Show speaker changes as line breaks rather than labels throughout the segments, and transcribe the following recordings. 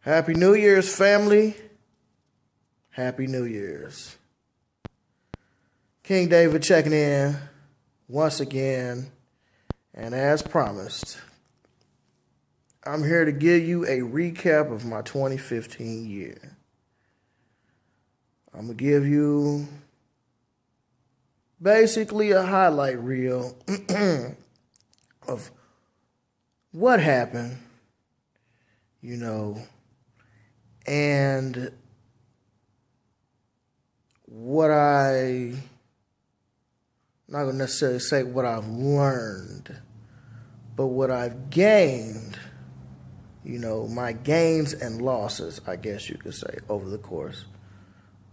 Happy New Year's, family. Happy New Year's. King David checking in once again. And as promised, I'm here to give you a recap of my 2015 year. I'm going to give you basically a highlight reel of what happened, and I'm not going to necessarily say what I've learned, but what I've gained, my gains and losses, I guess you could say, over the course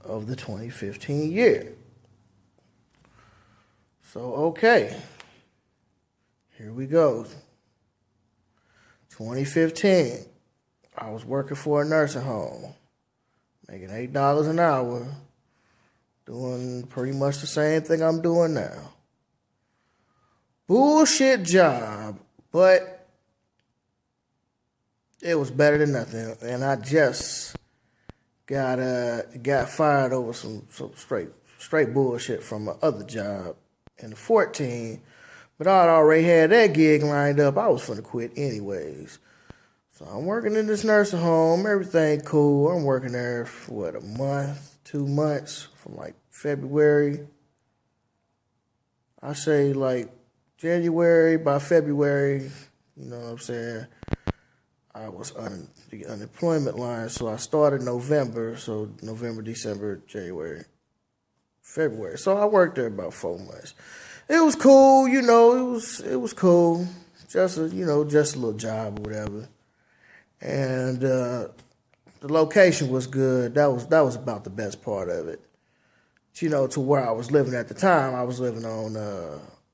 of the 2015 year. So, okay, here we go. 2015, I was working for a nursing home, making $8 an hour, doing pretty much the same thing I'm doing now. Bullshit job, but it was better than nothing. And I just got fired over some straight bullshit from my other job in the 14. But I'd already had that gig lined up. I was finna quit anyways. So I'm working in this nursing home. Everything cool. I'm working there for, a month, 2 months, from like February. I say like January, by February, you know what I'm saying? I was on the unemployment line, so I started November. So November, December, January, February. So I worked there about 4 months. It was cool, it was cool. Just a little job or whatever. And the location was good. That was about the best part of it. To where I was living at the time, I was living on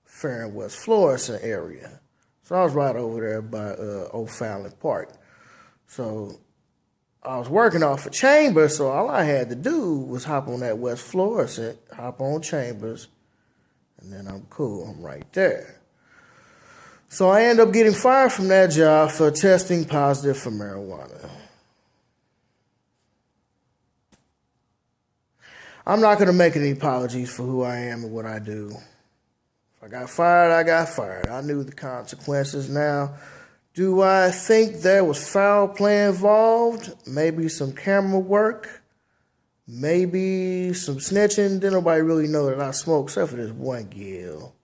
Fair and West Florissant area. So I was right over there by O'Fallon Park. So I was working off of Chambers, so all I had to do was hop on that West Florissant, hop on Chambers, and then I'm cool. I'm right there. So I ended up getting fired from that job for testing positive for marijuana. I'm not going to make any apologies for who I am and what I do. If I got fired, I got fired. I knew the consequences. Now, do I think there was foul play involved? Maybe some camera work? Maybe some snitching? Didn't nobody really know that I smoked except for this one girl.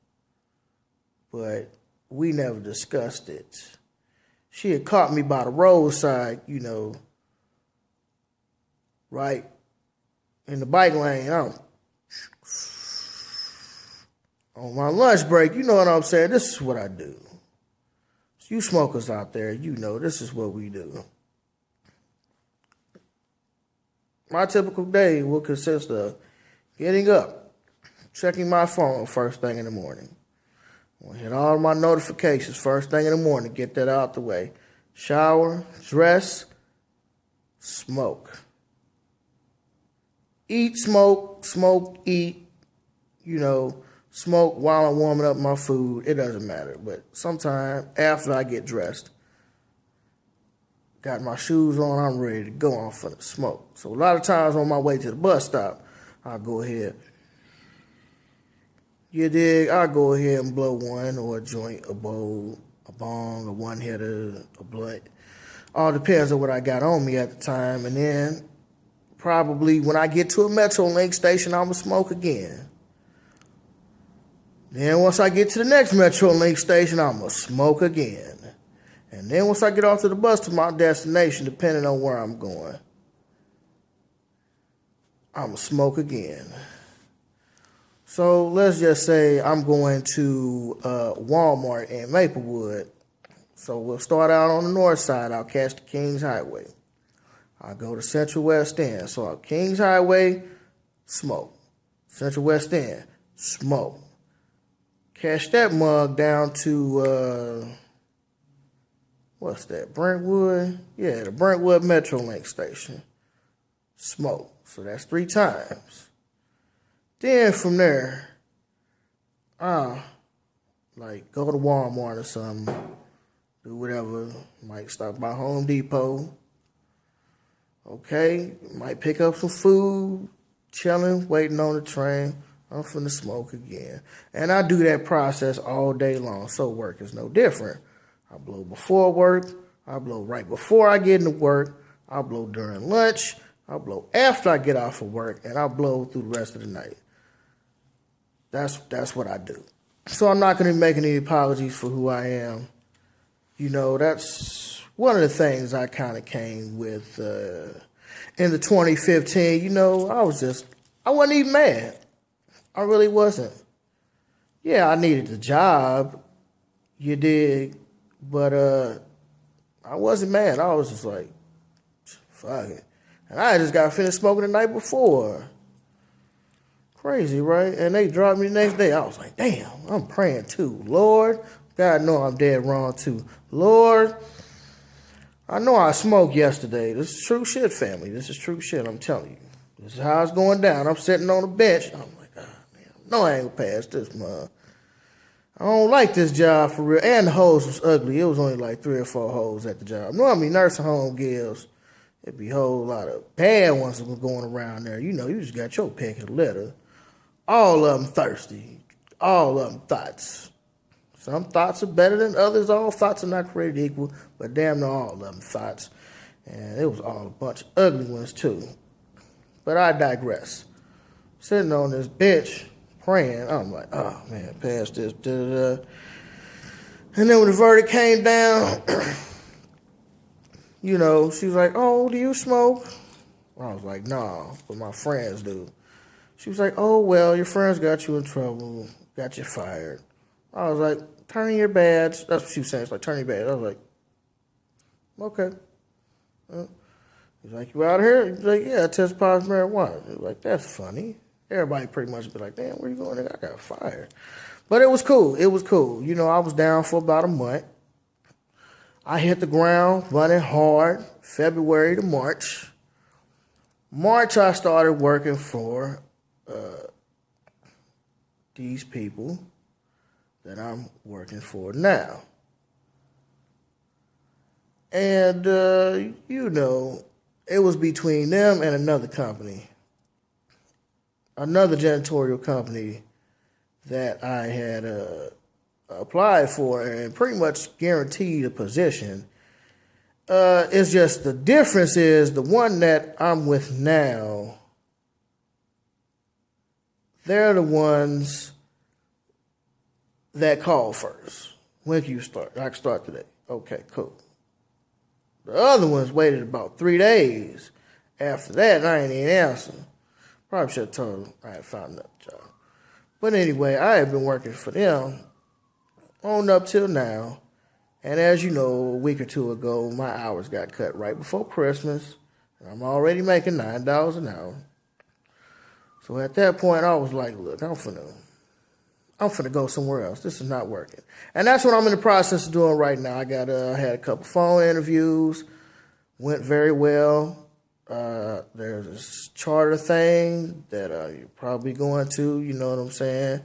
But we never discussed it. She had caught me by the roadside, right in the bike lane. On my lunch break, you know what I'm saying? This is what I do. So you smokers out there, this is what we do. My typical day will consist of getting up, checking my phone first thing in the morning. I'm going to hit all my notifications first thing in the morning, get that out the way. Shower, dress, smoke. Eat, smoke, eat, smoke while I'm warming up my food. It doesn't matter. But sometime after I get dressed, got my shoes on, I'm ready to go on for the smoke. So a lot of times on my way to the bus stop, I'll go ahead. You dig? I'll go ahead and blow one or a joint, a bowl, a bong, a one hitter, a blunt. All depends on what I got on me at the time. And then probably when I get to a Metrolink station, I'm going to smoke again. Then once I get to the next Metrolink station, I'm going to smoke again. And then once I get off to the bus to my destination, depending on where I'm going, I'm going to smoke again. So let's just say I'm going to Walmart in Maplewood. So we'll start out on the north side. I'll catch the Kings Highway. I'll go to Central West End. So I'll Kings Highway, smoke. Central West End, smoke. Catch that mug down to, what's that, Brentwood? Yeah, the Brentwood Metrolink station. Smoke. So that's 3 times. Then from there, go to Walmart or something, do whatever. Might stop by Home Depot, Okay, might pick up some food, chilling, waiting on the train. I'm finna smoke again. And I do that process all day long. So work is no different. I blow before work. I blow right before I get into work. I blow during lunch. I blow after I get off of work. And I blow through the rest of the night. That's what I do. So I'm not going to be making any apologies for who I am. You know, that's one of the things I kind of came with in the 2015. You know, I wasn't even mad. I really wasn't. Yeah, I needed the job. You dig? But I wasn't mad. I was just like, fuck it. And I just got finished smoking the night before. Crazy, right? And they dropped me the next day. I was like, damn, I'm praying too. Lord, God know I'm dead wrong too. Lord, I know I smoked yesterday. This is true shit, family. This is true shit, I'm telling you. This is how it's going down. I'm sitting on the bench. I'm like, ah, man, no, I ain't gonna pass this, man. I don't like this job for real. And the hoes was ugly. It was only like 3 or 4 hoes at the job. Normally, nursing home girls, it'd be a whole lot of bad ones that was going around there. You know, you just got your pick of the litter. All of them thirsty. All of them thoughts. Some thoughts are better than others. All thoughts are not created equal, but damn near all of them thoughts. And it was all a bunch of ugly ones too. But I digress. Sitting on this bench, praying, I'm like, oh man, pass this, da-da-da. And then when the verdict came down, you know, she was like, oh, do you smoke? I was like, nah, but my friends do. She was like, oh, well, your friends got you in trouble, got you fired. I was like, turn in your badge. That's what she was saying. It's like, turn in your badge. I was like, okay. He's like, you out here? He's like, yeah, I test positive marijuana. He was like, that's funny. Everybody pretty much be like, damn, where you going? I got fired. But it was cool. It was cool. You know, I was down for about a month. I hit the ground running hard, February to March. March, I started working for these people that I'm working for now. And, you know, it was between them and another company, another janitorial company that I had applied for and pretty much guaranteed a position. It's just the difference is the one that I'm with now, they're the ones that call first. When can you start? I can start today. Okay, cool. The other ones waited about 3 days. After that, I ain't even answering. Probably should have told them I had found another job. But anyway, I had been working for them on up till now. And as you know, a week or two ago, my hours got cut right before Christmas. And I'm already making $9 an hour. So at that point, I was like, look, I'm finna go somewhere else. This is not working. And that's what I'm in the process of doing right now. I had a couple phone interviews. Went very well. There's this charter thing that you're probably going to, you know what I'm saying?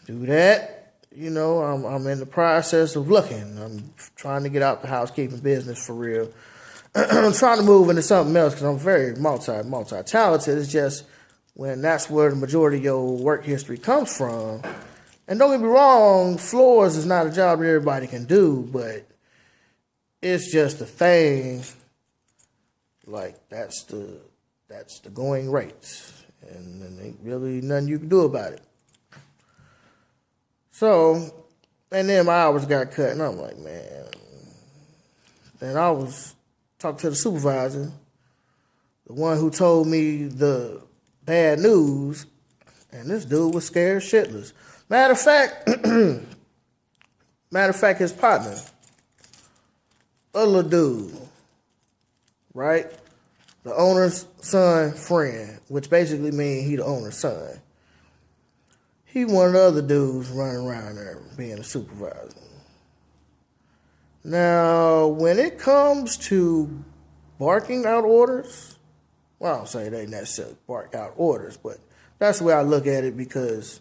Do that. You know, I'm in the process of looking. I'm trying to get out the housekeeping business for real. I'm trying to move into something else because I'm very multi-talented. It's just when that's where the majority of your work history comes from. And don't get me wrong, floors is not a job that everybody can do, but it's just a thing. Like that's the going rates, and there ain't really nothing you can do about it. So, and then my hours got cut, and I'm like, man. Then I was talking to the supervisor, the one who told me the bad news, and this dude was scared shitless. Matter of fact, his partner, a little dude, right? The owner's son friend, which basically means he the owner's son. He one of the other dudes running around there being a supervisor. Now, when it comes to barking out orders, well, I don't say they necessarily bark out orders, but that's the way I look at it because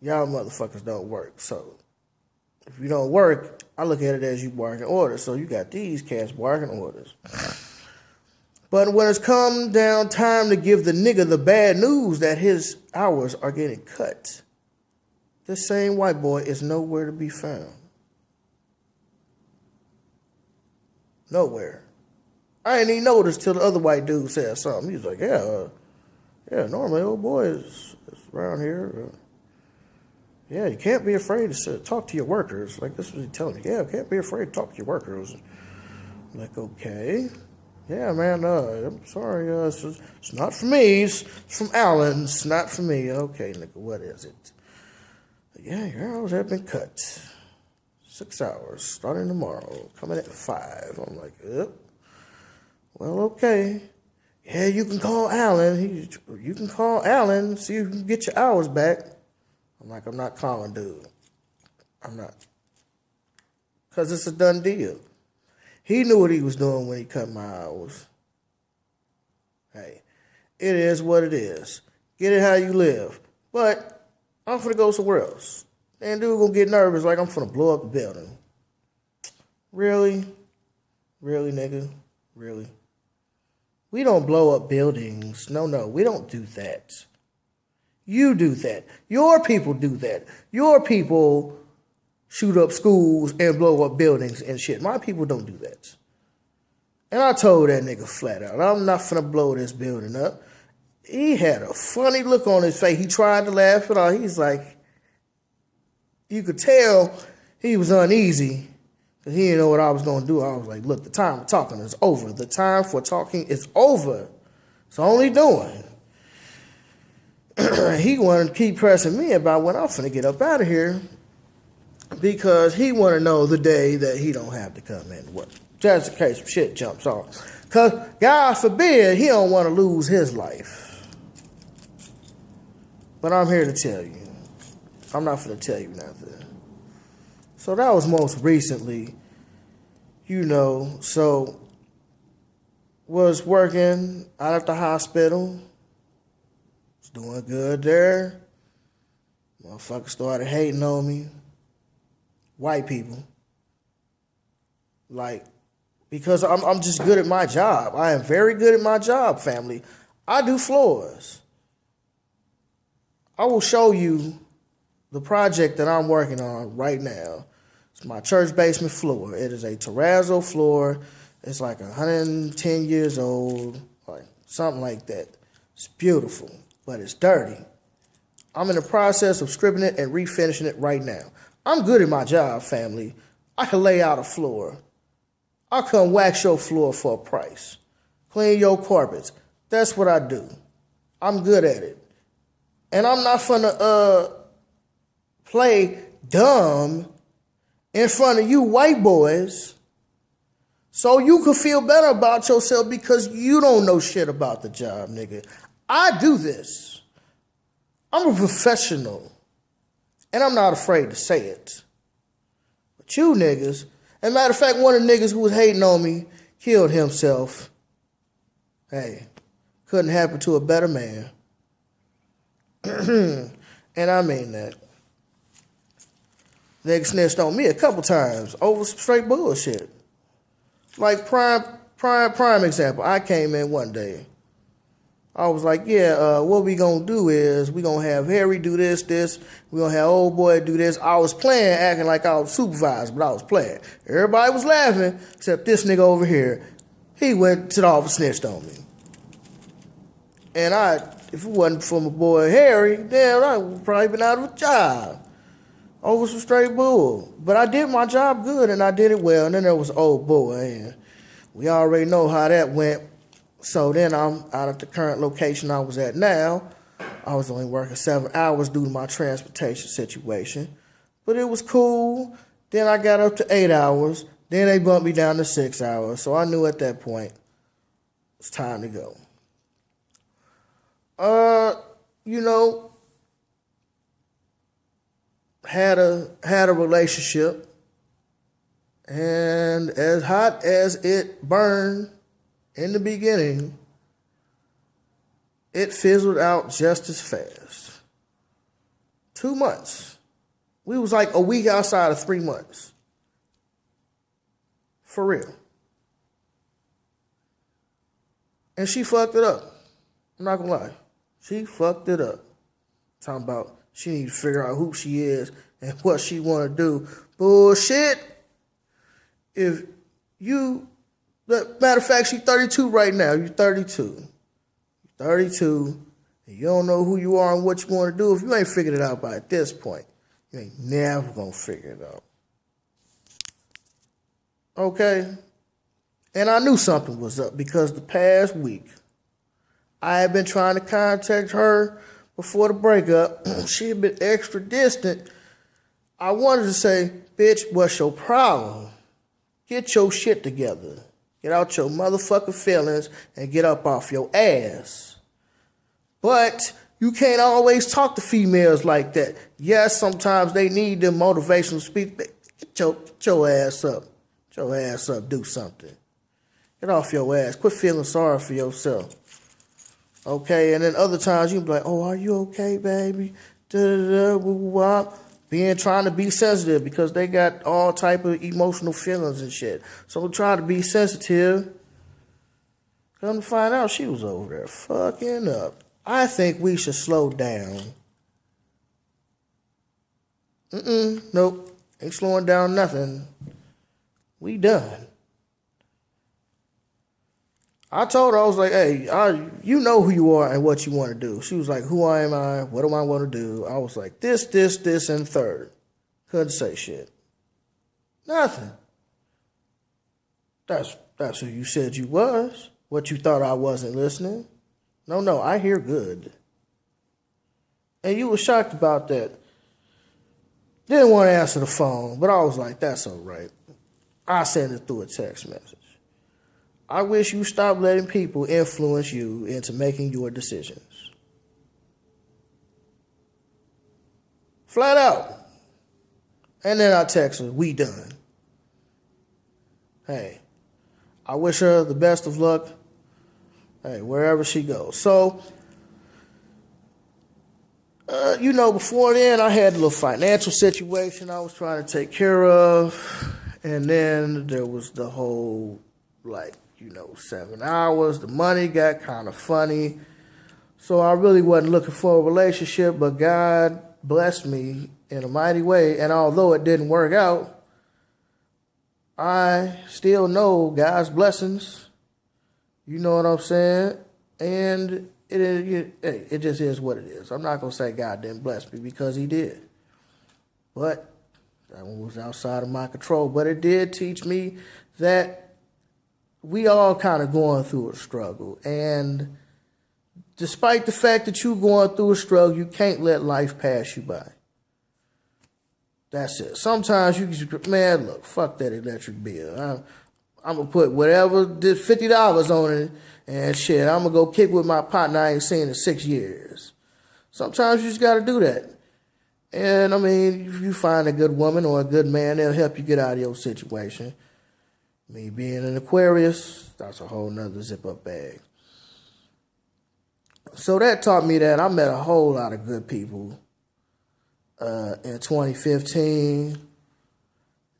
y'all motherfuckers don't work. So if you don't work, I look at it as you barking orders. So you got these cats barking orders. But when it's come down time to give the nigga the bad news that his hours are getting cut, this same white boy is nowhere to be found. Nowhere. I didn't even notice till the other white dude said something. He was like, yeah, normally old boy is around here. Yeah, you can't be afraid to talk to your workers. Like, this was he telling me. Yeah, can't be afraid to talk to your workers. I'm like, okay. Yeah, man, I'm sorry. It's not for me. It's from Alan. It's not for me. Okay, nigga, what is it? Yeah, your hours have been cut. 6 hours, starting tomorrow, coming at 5. I'm like, yep. Well, okay. Yeah, you can call Alan. You can call Alan, see if you can get your hours back. I'm like, I'm not calling, dude. I'm not. Because it's a done deal. He knew what he was doing when he cut my hours. Hey, it is what it is. Get it how you live. But I'm finna go somewhere else. And dude gonna get nervous like I'm finna blow up the building. Really? Really, nigga? Really? We don't blow up buildings. No, we don't do that. You do that. Your people do that. Your people shoot up schools and blow up buildings and shit. My people don't do that. And I told that nigga flat out, I'm not finna blow this building up. He had a funny look on his face. He tried to laugh it off. He's like, you could tell he was uneasy because he didn't know what I was going to do. I was like, look, the time for talking is over. The time for talking is over. It's only doing. He wanted to keep pressing me about when I'm finna get up out of here because he want to know the day that he don't have to come in to work. Just in case shit jumps off. Because, God forbid, he don't want to lose his life. But I'm here to tell you. I'm not finna tell you nothing. So that was most recently, so was working out at the hospital. Was doing good there. Motherfuckers started hating on me. White people. Like, because I'm just good at my job. I am very good at my job, family. I do floors. I will show you the project that I'm working on right now. It's my church basement floor. It is a terrazzo floor. It's like 110 years old, like something like that. It's beautiful, but it's dirty. I'm in the process of stripping it and refinishing it right now. I'm good at my job, family. I can lay out a floor. I'll come wax your floor for a price. Clean your carpets. That's what I do. I'm good at it. And I'm not finna play dumb in front of you white boys so you can feel better about yourself because you don't know shit about the job, nigga. I do this. I'm a professional. And I'm not afraid to say it. But you niggas, as a matter of fact, one of the niggas who was hating on me killed himself. Hey, couldn't happen to a better man. And I mean that. Nigga snitched on me a couple times over some straight bullshit. Like prime example. I came in one day. I was like, what we gonna do is we gonna have Harry do this. We gonna have old boy do this. I was playing, acting like I was supervised, but I was playing. Everybody was laughing, except this nigga over here. He went to the office, snitched on me. And if it wasn't for my boy Harry, damn, I would probably been out of a job. Over some straight bull. But I did my job good, and I did it well. And then there was old boy, and we already know how that went. So then I'm out at the current location I was at now. I was only working 7 hours due to my transportation situation. But it was cool. Then I got up to 8 hours. Then they bumped me down to 6 hours. So I knew at that point it's time to go. Had a relationship, and as hot as it burned in the beginning, it fizzled out just as fast. 2 months. We was like a week outside of 3 months. For real. And she fucked it up. I'm not gonna lie. She fucked it up. Talking about she need to figure out who she is and what she want to do. Bullshit. If you, matter of fact, she's 32 right now. You're 32. You're 32. And you don't know who you are and what you want to do. If you ain't figured it out by this point, you ain't never gonna figure it out. Okay? And I knew something was up because the past week, I had been trying to contact her before the breakup. She had been extra distant. I wanted to say, bitch, what's your problem? Get your shit together. Get out your motherfucking feelings and get up off your ass. But you can't always talk to females like that. Yes, sometimes they need them motivational speech. Get your ass up. Get your ass up. Do something. Get off your ass. Quit feeling sorry for yourself. Okay, and then other times you be like, oh, are you okay, baby? Trying to be sensitive because they got all type of emotional feelings and shit. So try to be sensitive. Come to find out she was over there fucking up. I think we should slow down. Nope. Ain't slowing down nothing. We done. I told her, I was like, hey, you know who you are and what you want to do. She was like, who am I? What do I want to do? I was like, this, and third. Couldn't say shit. Nothing. That's who you said you was. What you thought I wasn't listening. No, I hear good. And you were shocked about that. Didn't want to answer the phone, but I was like, that's all right. I sent it through a text message. I wish you stopped letting people influence you into making your decisions. Flat out. And then I text her, we done. Hey, I wish her the best of luck. Hey, wherever she goes. So, before then, I had a little financial situation I was trying to take care of. And then there was the whole, 7 hours. The money got kind of funny. So I really wasn't looking for a relationship, but God blessed me in a mighty way. And although it didn't work out, I still know God's blessings. You know what I'm saying? And it just is what it is. I'm not going to say God didn't bless me because he did. But that one was outside of my control. But it did teach me that we all kind of going through a struggle. And despite the fact that you're going through a struggle, you can't let life pass you by. That's it. Sometimes you just, man, look, fuck that electric bill. I'm going to put whatever, $50 on it, and shit, I'm going to go kick with my partner I ain't seen in 6 years. Sometimes you just got to do that. And, if you find a good woman or a good man, they'll help you get out of your situation. Me being an Aquarius, that's a whole nother zip-up bag. So that taught me that I met a whole lot of good people in 2015.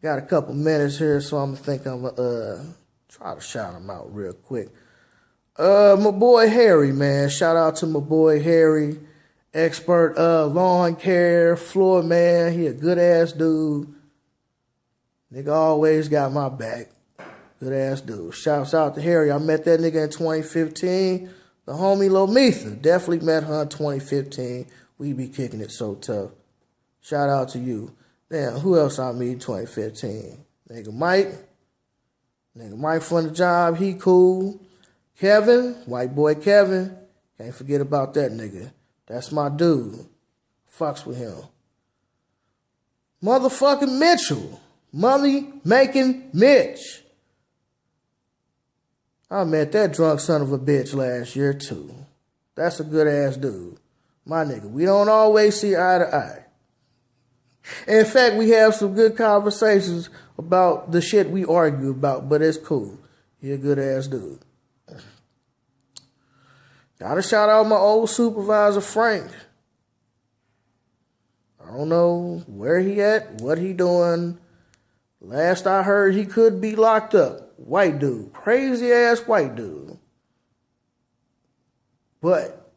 Got a couple minutes here, so I'm going to try to shout them out real quick. My boy Harry, man. Shout out to my boy Harry. Expert lawn care, floor man. He a good-ass dude. Nigga always got my back. Good ass dude. Shouts out to Harry. I met that nigga in 2015. The homie Lomitha. Definitely met her in 2015. We be kicking it so tough. Shout out to you. Damn, who else I meet in 2015? Nigga Mike from the job. He cool. Kevin. White boy Kevin. Can't forget about that nigga. That's my dude. Fucks with him. Motherfucking Mitchell. Money making Mitch. I met that drunk son of a bitch last year, too. That's a good-ass dude. My nigga, we don't always see eye to eye. In fact, we have some good conversations about the shit we argue about, but it's cool. He a good-ass dude. Gotta shout out my old supervisor, Frank. I don't know where he at, what he doing. Last I heard, he could be locked up. White dude. Crazy ass white dude. But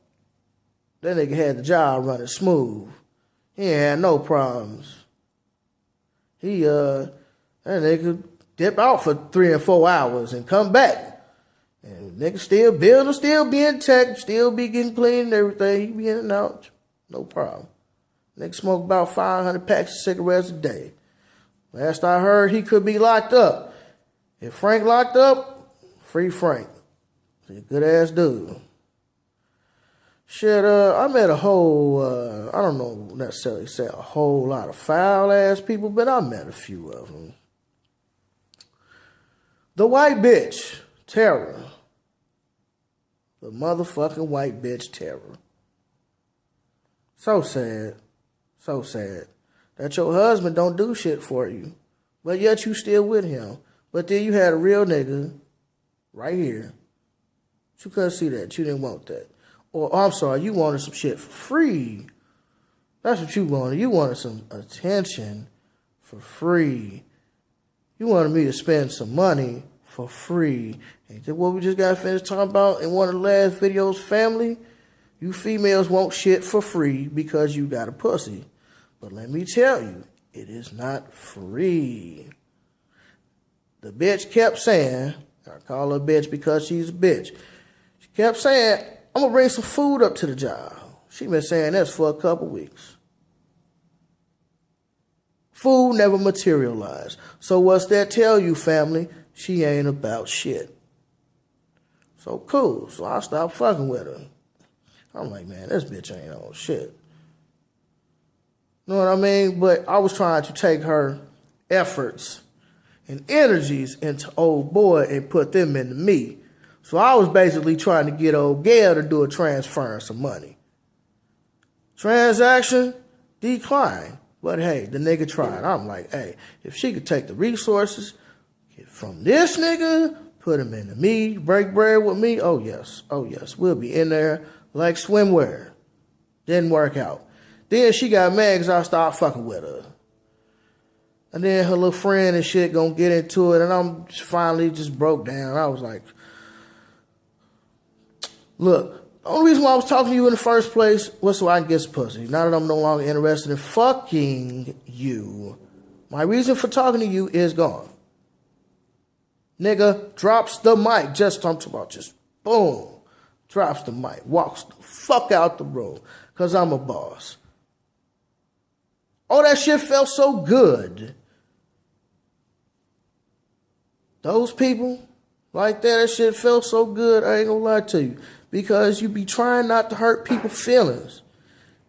that nigga had the job running smooth. He ain't had no problems. That nigga dip out for 3 and 4 hours and come back. And nigga still building, still being tech, still be getting clean and everything. He be in and out. No problem. Nigga smoke about 500 packs of cigarettes a day. Last I heard, he could be locked up. If Frank locked up, free Frank. He's a good ass dude. Shit, I met a whole, I don't know necessarily say a whole lot of foul ass people, but I met a few of them. The white bitch, Terror. The motherfucking white bitch, Terror. So sad. So sad. That your husband don't do shit for you, but yet you still with him. But then you had a real nigga right here. You couldn't see that. You didn't want that. Or, I'm sorry, you wanted some shit for free. That's what you wanted. You wanted some attention for free. You wanted me to spend some money for free. Ain't that what we just got finished talking about in one of the last videos, family? You females want shit for free because you got a pussy. But let me tell you, it is not free. The bitch kept saying, I call her a bitch because she's a bitch. She kept saying, I'm going to bring some food up to the job. She been saying this for a couple weeks. Food never materialized. So what's that tell you, family? She ain't about shit. So cool. So I stopped fucking with her. I'm like, man, this bitch ain't on shit. You know what I mean? But I was trying to take her efforts and energies into old boy and put them into me. So I was basically trying to get old Gail to do a transference of money. Transaction decline. But hey, the nigga tried. I'm like, hey, if she could take the resources from this nigga, put them into me, break bread with me, oh yes, we'll be in there like swimwear. Didn't work out. Then she got mad because I stopped fucking with her. And then her little friend and shit gonna get into it, and I'm finally just broke down. I was like, look, the only reason why I was talking to you in the first place was so I can get some pussy. Now that I'm no longer interested in fucking you, my reason for talking to you is gone. Nigga drops the mic. Just I'm talking about just boom. Drops the mic. Walks the fuck out the room. Cause I'm a boss. Oh, that shit felt so good. Those people like that shit felt so good, I ain't gonna lie to you. Because you be trying not to hurt people's feelings.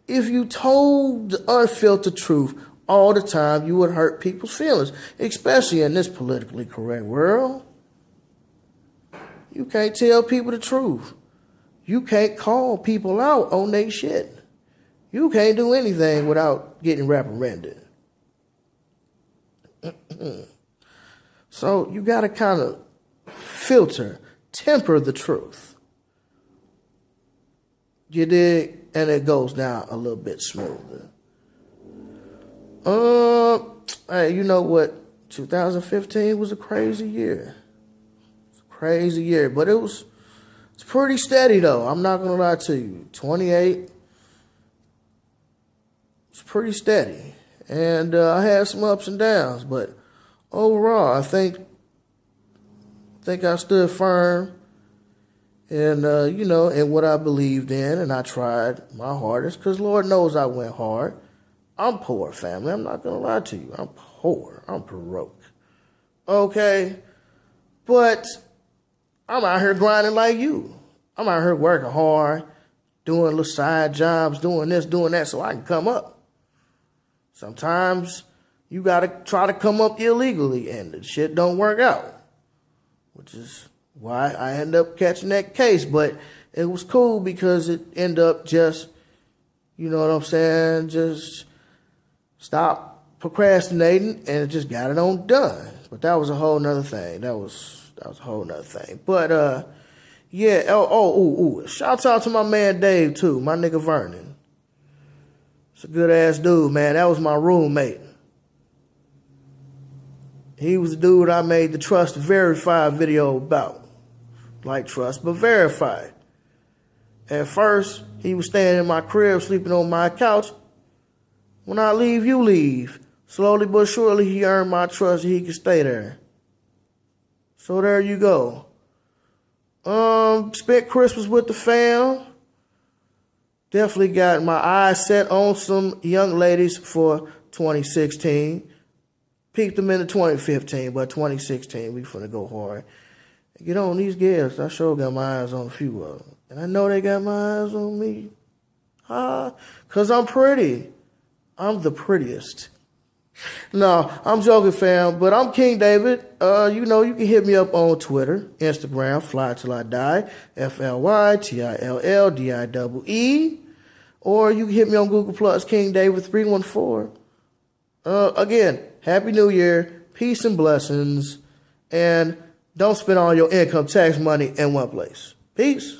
If you told the unfiltered truth all the time, you would hurt people's feelings. Especially in this politically correct world. You can't tell people the truth. You can't call people out on their shit. You can't do anything without getting reprimanded. So you got to kind of filter, temper the truth. You dig? And it goes down a little bit smoother. Hey, you know what? 2015 was a crazy year. It's a crazy year, but it's pretty steady though. I'm not gonna lie to you. 28. It's pretty steady, and I had some ups and downs, but overall, I think I stood firm. And, in what I believed in, and I tried my hardest, because Lord knows I went hard. I'm poor, family. I'm not going to lie to you. I'm poor. I'm broke. Okay? But I'm out here grinding like you. I'm out here working hard, doing little side jobs, doing this, doing that, so I can come up. Sometimes you got to try to come up illegally, and the shit don't work out, which is why I ended up catching that case. But it was cool because it ended up just, you know what I'm saying, just stop procrastinating and it just got it on done. But that was a whole nother thing. That was a whole nother thing. But yeah, shout out to my man Dave too, my nigga Vernon. It's a good ass dude, man. That was my roommate. He was the dude I made the Trust Verified video about. Like Trust, but Verified. At first, he was staying in my crib, sleeping on my couch. When I leave, you leave. Slowly but surely, he earned my trust and he could stay there. So there you go. Spent Christmas with the fam. Definitely got my eyes set on some young ladies for 2016. Peaked them into 2015, but 2016, we finna go hard. Get on these girls. I sure got my eyes on a few of them. And I know they got my eyes on me. Because I'm pretty. I'm the prettiest. No, I'm joking, fam, but I'm King David. You can hit me up on Twitter, Instagram, Fly Till I Die, FlyTilldie, or you can hit me on Google Plus, King David 314. Again, Happy New Year, peace and blessings, and don't spend all your income tax money in one place. Peace.